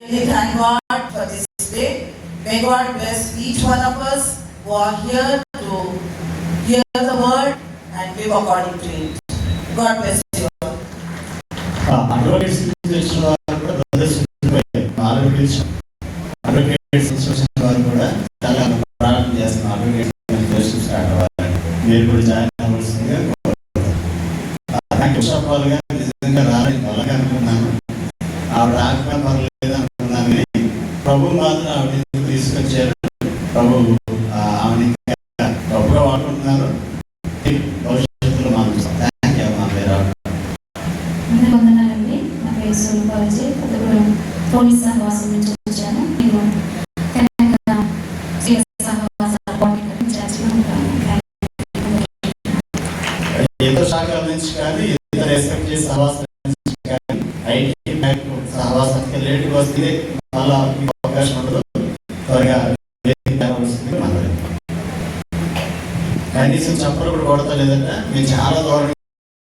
Really thank God for this day. May God bless each one of us who are here to hear the word and live according to it. God bless you all. ప్రభు మాత్రం ఆవిడ తీసుకొచ్చారు. ప్రభు ఆవిడ గొప్పగా వాడుకుంటున్నారు. భవిష్యత్తులో వందనాలండి. నా పేరు స్వరూపాలజీ, కొత్తగూడెం పోలీస్ సహవాసం నుంచి వచ్చాను. నేను ఇతర శాఖల నుంచి కానీ ఇతర ఎస్ఎఫ్జీ సహవాసం నుంచి కానీ ఐటీ బ్యాంక్ సహవాసానికి లేట్గా వస్తే మళ్ళా అవకాశం ఉండదు. త్వరగా కనీసం చెప్పలు కూడా కొడతా లేదంటే మేము చాలా దూరం